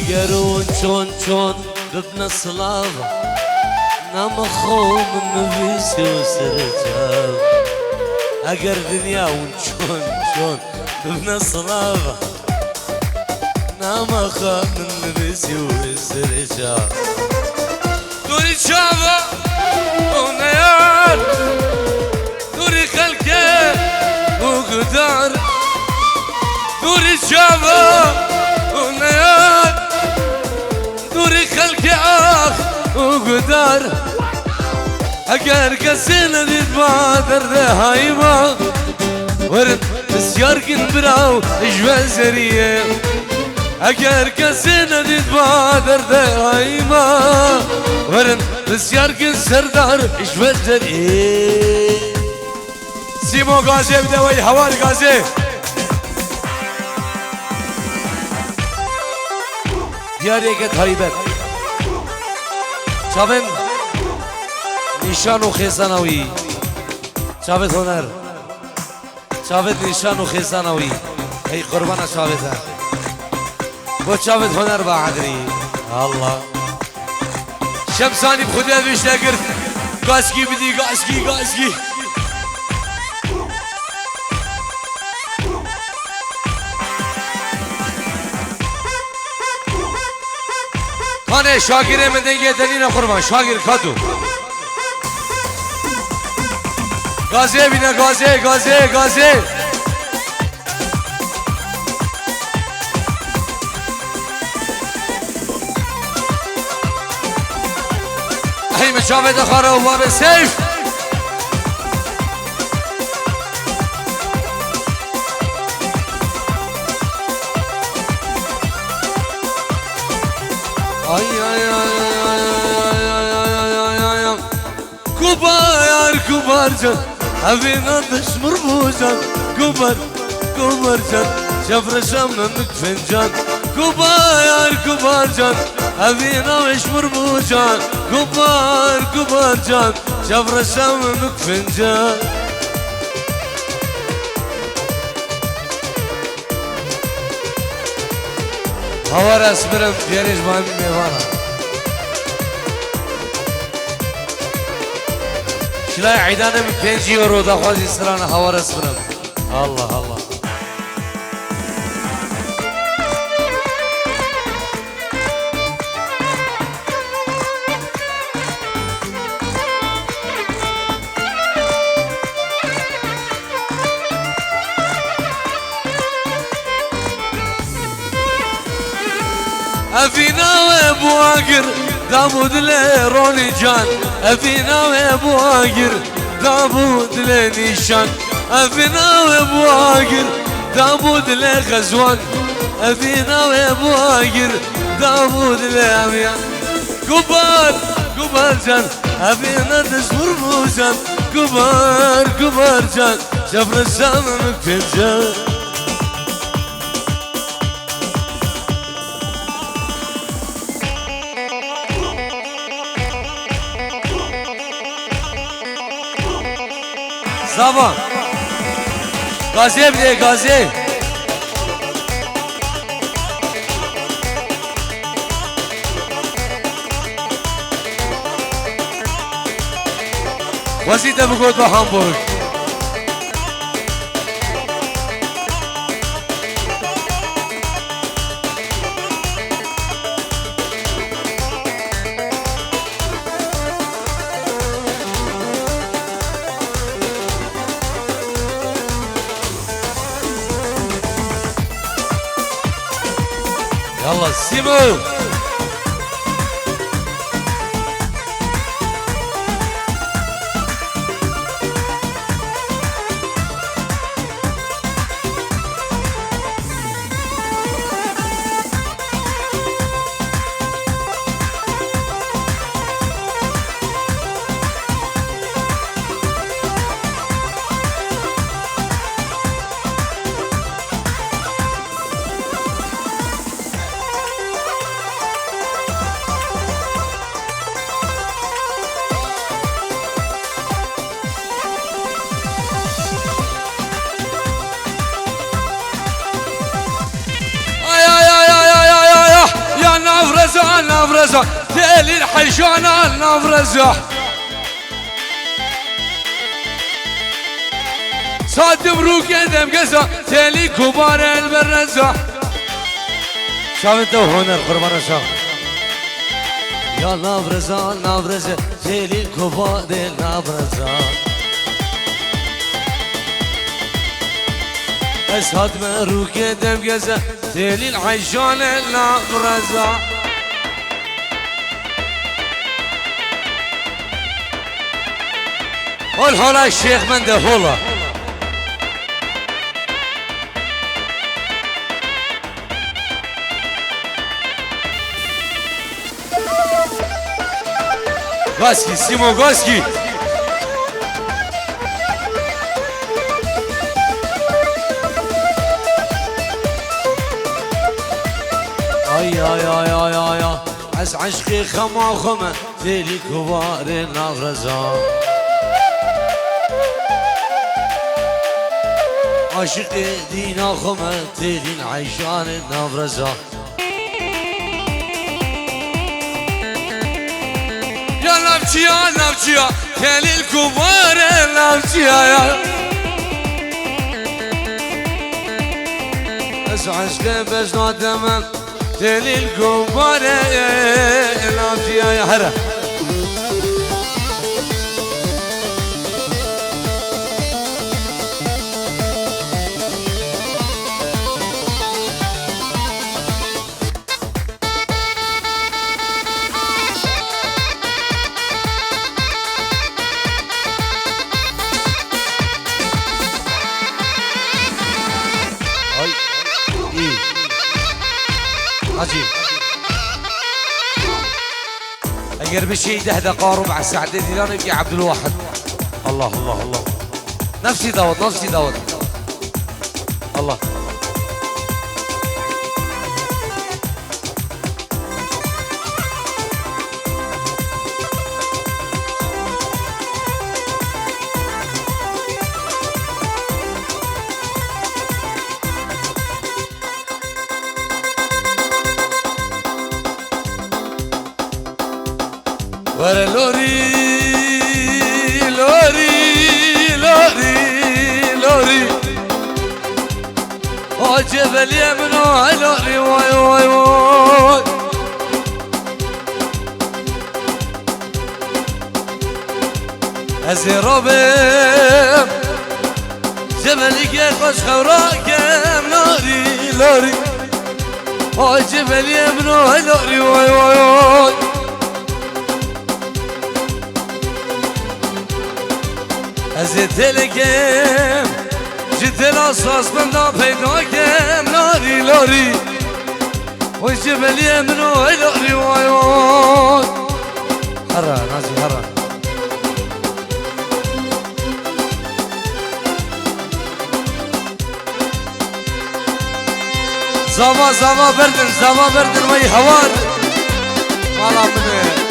قرون چون ببنا صلابة نمخو من نفسي وسرجاب اگر دنيا ونشون ببنا صلابة نمخو من نفسي وسرجاب دوري شابة ونيار دوري خلقه وقدار دوري شابة ونيار دوري خلقه وقدار اگر کسی ندید بادر ده هایما ورد بسیار کن براو اجوه زریه اگر کسی ندید بادر ده هایما ورد بسیار کن سردار اجوه زریه سیمو گازه بده وی هوار گازه دیاری که تایبت چاوین نیشان و خیزانوی چاوید هنر چاوید نیشان و خیزانوی ای قربان چاوید با چاوید هنر با عدری الله شمسانی بخودی بیش نگرد گاسکی بدی گاسکی خانه شاگره من دنگه دنین قربان شاگر کادو گازه بینه گازه ای مشاهده خاره و باب سیف كبار جان أبينا تشمر بوجان كبار جان شاف رشام نمك فنجان كبار جان أبينا وشمر بوجان كبار جان شاف رشام نمك فنجان هوا اسمرم دياريش مهمي ميوانا شلای عیدانه من 5 یورو دخوازی سرانه هوا رسمرم الله أفينا وابو عقر دابود لروني جان أفينا وابو عقر دابود لنيشان أفينا وابو عقر دابود لغزوان أفينا وابو عقر دابود لأميان كبار جان أفينا تشمر موجان كبار جان شفر الشام مكفر جان زبان گازه بده گازه وسيدة بقود بهامبورغ يلا سيمو نافرزا تالي الحيشانة نافرزا صاد مروك يدم قزا تالي كبار البرزا شاف انت وهنر قربان شاف يا نافرزا نافرزا تالي كبار البرزا أسهد مروك يدم قزا تالي الحيشانة نافرزا والحولا الشيخ من دهولا غاسكي سيمون غاسكي اي اي اي اي اي عس عشقي خما خما تالي كبار النافرزا عاشقي دينا خما تالي العيشان النافرزا يا نفسيا تالي الكبار نفسيا يا بس عشقي بس نادم تالي الكبار نفسيا يا هلا عجيب اگر بشي 10 دقائق ربع ساعة دينار يبقى عبد الواحد الله الله الله نفسي داود نفسي داود الله ورا لوري لوري لوري لوري جبل يمنو لوري واي واي واي ازربم جبل يقش خوراكم لوري لوري جبل يمنو لوري واي واي واي ازيت لكم جد الاساس من دا پیدا کم لاری لاری و جبل یمنو لاری وای وای هرا نازی هرا زوا بردن وی هوار مالا منه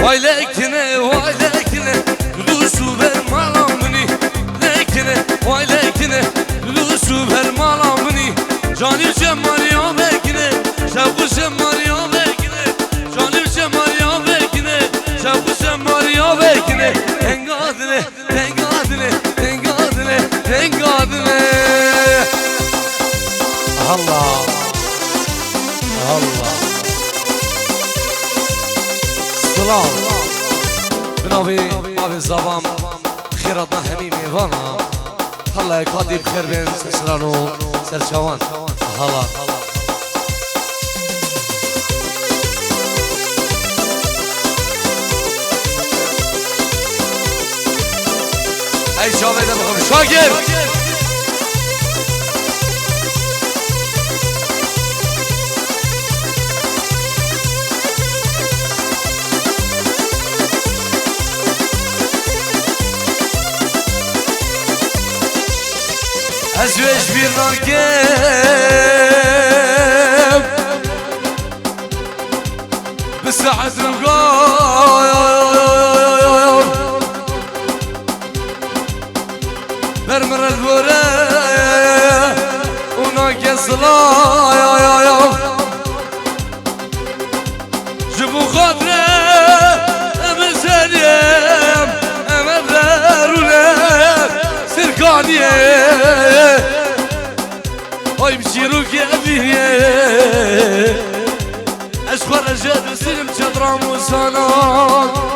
وای لکنه لوسو بر مالامنی لکنه وای لکنه لوسو بر مالامنی جانی جمالیا بکنه شبو جمالیا بکنه جانی جمالیا بکنه شبو جمالیا بکنه تنگادنه تنگادنه تنگادنه تنگادنه الله الله سلام بنابي أبي زبام خيراتنا همي ميوانا الله يقضي بخير بين سرسرانو سرشوان هلا أي شاوه ده بخور شاكر أزواج بالرقم بالساعة الرقايم مرمر البورة وناك صلا جبو خاطرة أمسانيم أمذارونا سركانية هاي بشيروك يا أبيه أشخر أجاد وسلم شدرام وسانات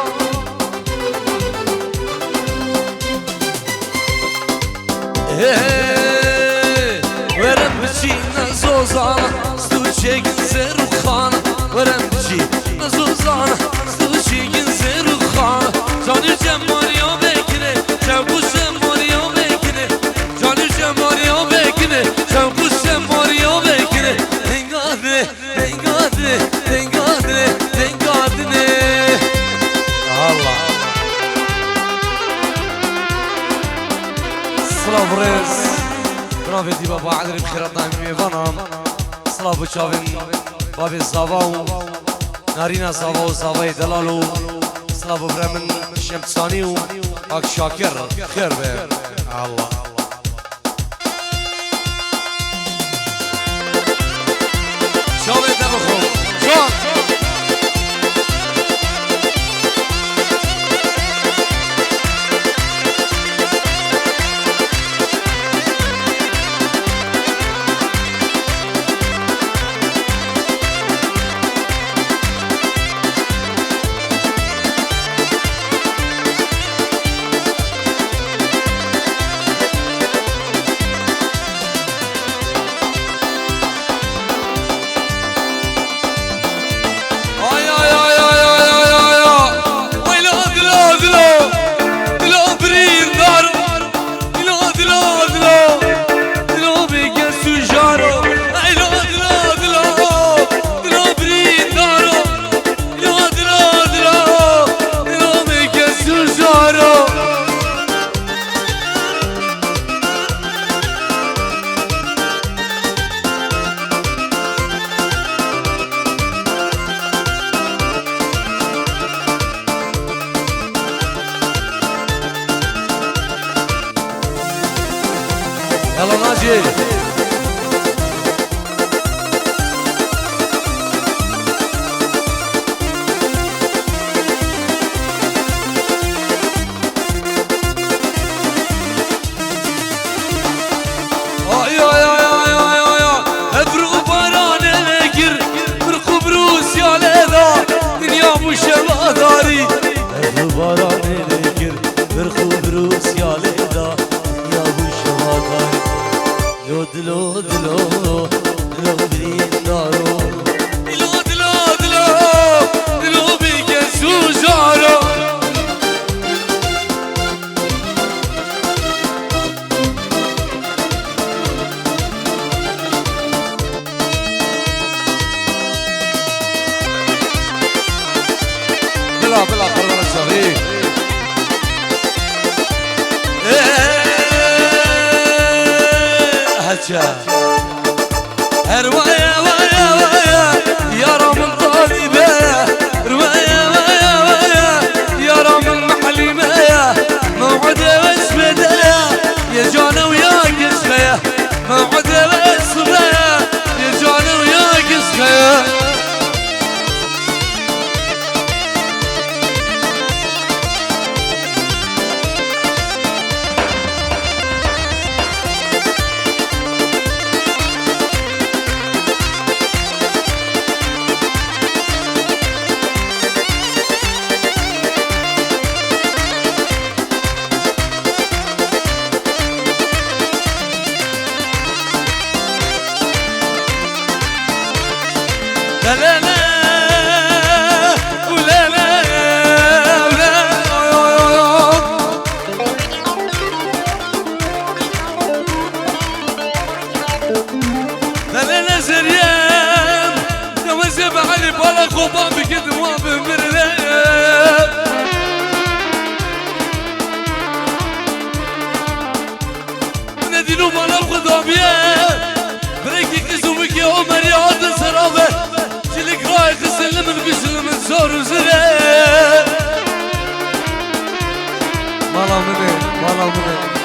ورم بشي نزوزانا ستوشي جنزير وخانا ورم بشي نزوزانا ستوشي جنزير وخانا جاني جماليو بكني شوقو شماليو بكني جاني جماليو بكني شوقو شماليو بكني تنقادني تنقادني تنقادني تنقادني الله صلاة بريس برافي دي بابا عدري بخيراتنا ميفانام صلاة بوشافين بابي الزافاو نارينا زافاو زافاي دلالو صلاة ببرمن شمسانيو اك شاكر خير بيه الله شافي دبخو شاك يلا ناجي دلو دلو دلو برين دارو دلو دلو دلو دلو بيكسو جارو بلا بلا قرر الصغير رواية وايا وايا يا رام الطالبة رواية وايا وايا يا رام المحلمة موعدة واسمدة يا جانا وياك اسخيا موعدة واسمدة يا جانا وياك اسخيا لا لا لا ولا لا ولا لا لا لا زريان توزب علي بالا خوبان بكد ما بمرلان ندينو بالا خدامية بريكي كزومك يا عمر يا عاد سرابة جلك رايق السلم القشل من زور وزرق مالا مني